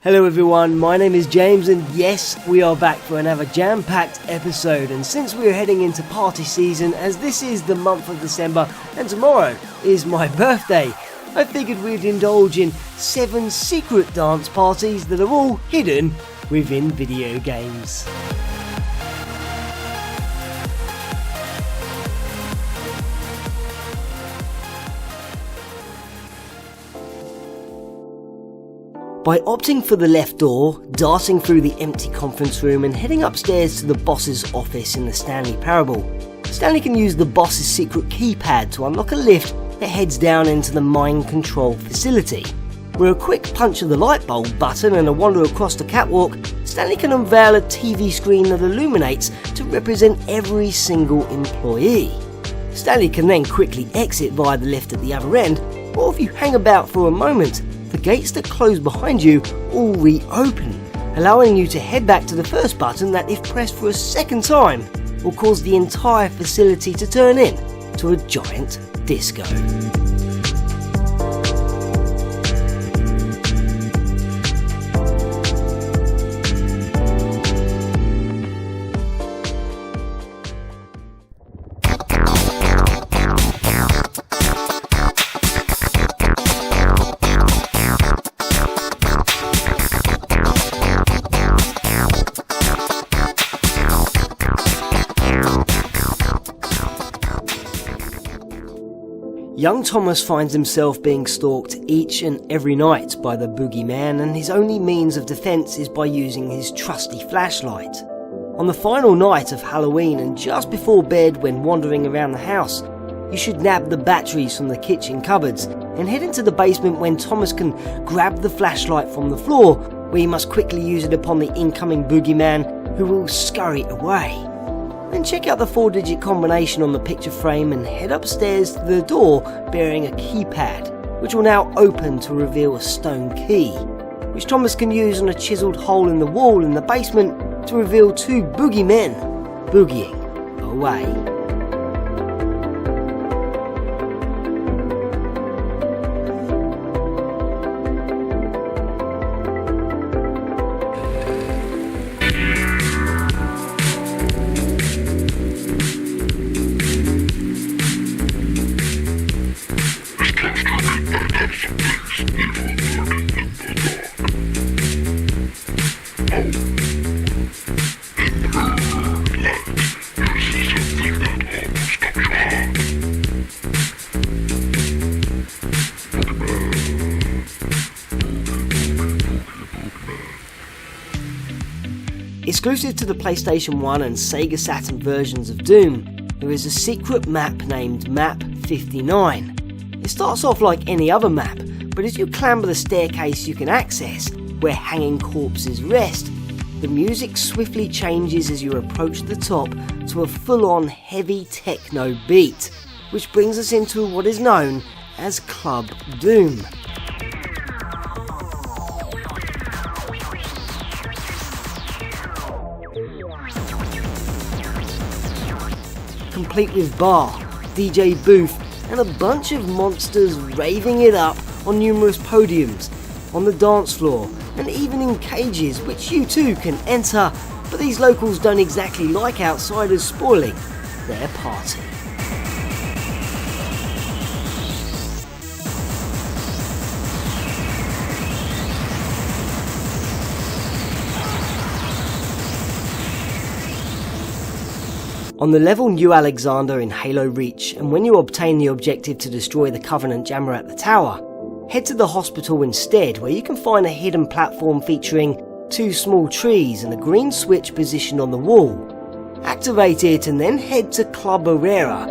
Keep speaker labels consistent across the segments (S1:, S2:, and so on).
S1: Hello everyone, my name is James and yes, we are back for another jam-packed episode, and since we are heading into party season, as this is the month of December and tomorrow is my birthday, I figured we'd indulge in 7 secret dance parties that are all hidden within video games. By opting for the left door, darting through the empty conference room and heading upstairs to the boss's office in the Stanley Parable, Stanley can use the boss's secret keypad to unlock a lift that heads down into the mind control facility. With a quick punch of the light bulb button and a wander across the catwalk, Stanley can unveil a TV screen that illuminates to represent every single employee. Stanley can then quickly exit via the lift at the other end, or if you hang about for a moment, the gates that close behind you all reopen, allowing you to head back to the first button that, if pressed for a second time, will cause the entire facility to turn in to a giant disco. Young Thomas finds himself being stalked each and every night by the boogeyman, and his only means of defence is by using his trusty flashlight. On the final night of Halloween and just before bed when wandering around the house, you should nab the batteries from the kitchen cupboards and head into the basement when Thomas can grab the flashlight from the floor, where you must quickly use it upon the incoming boogeyman, who will scurry away. Then check out the 4-digit combination on the picture frame and head upstairs to the door bearing a keypad, which will now open to reveal a stone key, which Thomas can use on a chiselled hole in the wall in the basement to reveal 2 boogeymen boogieing away. Exclusive to the PlayStation 1 and Sega Saturn versions of Doom, there is a secret map named Map 59. It starts off like any other map, but as you clamber the staircase you can access, where hanging corpses rest, the music swiftly changes as you approach the top to a full-on heavy techno beat, which brings us into what is known as Club Doom. Complete with bar, DJ booth and a bunch of monsters raving it up on numerous podiums, on the dance floor and even in cages which you too can enter, but these locals don't exactly like outsiders spoiling their party. On the level New Alexander in Halo Reach, and when you obtain the objective to destroy the Covenant jammer at the tower, head to the hospital instead, where you can find a hidden platform featuring 2 small trees and a green switch positioned on the wall. Activate it and then head to Club Herrera.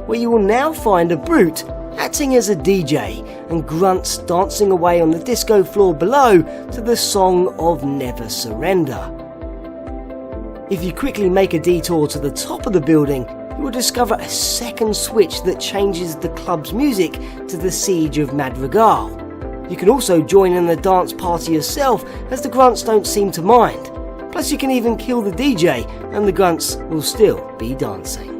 S1: Where you will now find a brute acting as a DJ and grunts dancing away on the disco floor below to the song of Never Surrender. If you quickly make a detour to the top of the building, you will discover a second switch that changes the club's music to the Siege of Madrigal. You can also join in the dance party yourself, as the grunts don't seem to mind. Plus you can even kill the DJ and the grunts will still be dancing.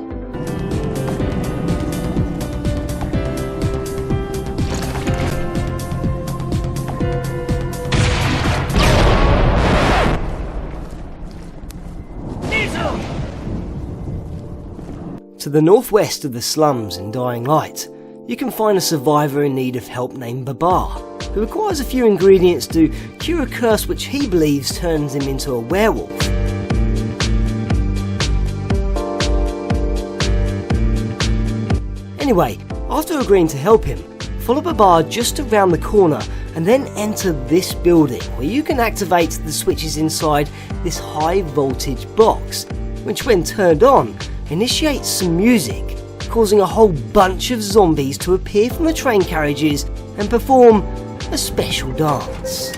S1: To the northwest of the slums in Dying Light, you can find a survivor in need of help named Babar, who requires a few ingredients to cure a curse which he believes turns him into a werewolf. Anyway, after agreeing to help him, follow Babar just around the corner and then enter this building where you can activate the switches inside this high voltage box, which when turned on, initiates some music, causing a whole bunch of zombies to appear from the train carriages and perform a special dance.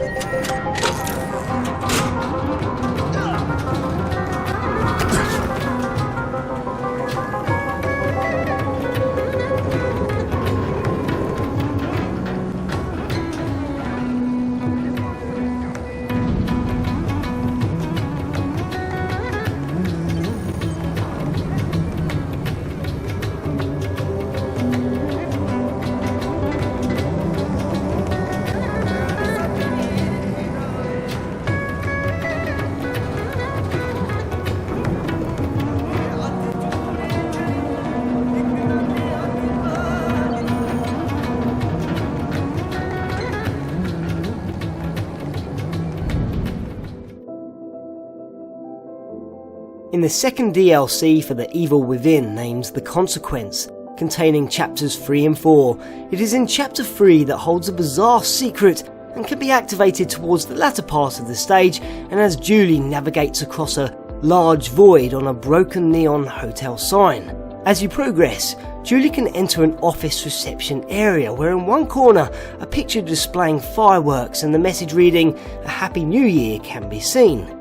S1: In the second DLC for The Evil Within, named The Consequence, containing chapters 3 and 4, it is in chapter 3 that holds a bizarre secret and can be activated towards the latter part of the stage, and as Julie navigates across a large void on a broken neon hotel sign. As you progress, Julie can enter an office reception area where in one corner a picture displaying fireworks and the message reading "A Happy New Year" can be seen.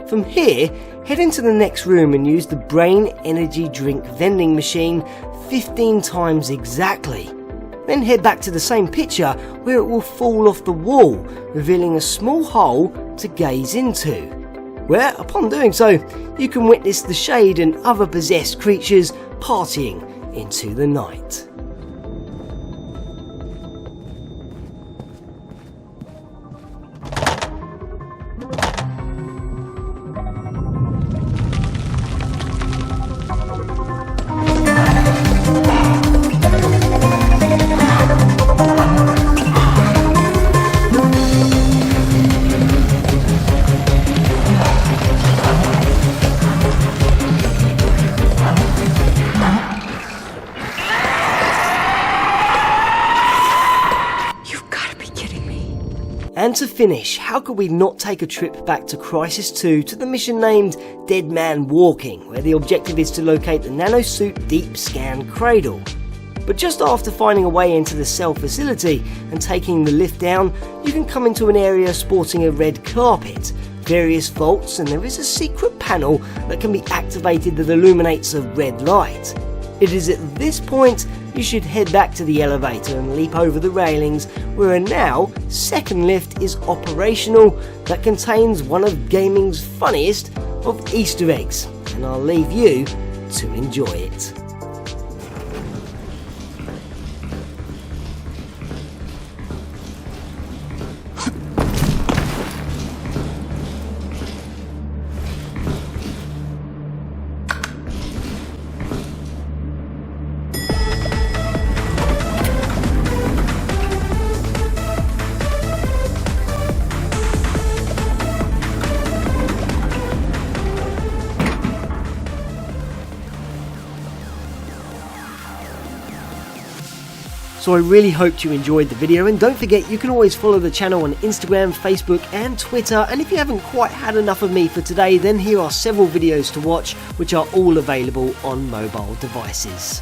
S1: From here, head into the next room and use the brain energy drink vending machine 15 times exactly. Then head back to the same picture where it will fall off the wall, revealing a small hole to gaze into, where upon doing so, you can witness the Shade and other possessed creatures partying into the night. And to finish, how could we not take a trip back to Crysis 2 to the mission named Dead Man Walking, where the objective is to locate the nanosuit deep scan cradle. But just after finding a way into the cell facility and taking the lift down, you can come into an area sporting a red carpet, various vaults, and there is a secret panel that can be activated that illuminates a red light. It is at this point you should head back to the elevator and leap over the railings, where a now second lift is operational that contains one of gaming's funniest of Easter eggs, and I'll leave you to enjoy it. So I really hoped you enjoyed the video, and don't forget you can always follow the channel on Instagram, Facebook and Twitter, and if you haven't quite had enough of me for today, then here are several videos to watch which are all available on mobile devices.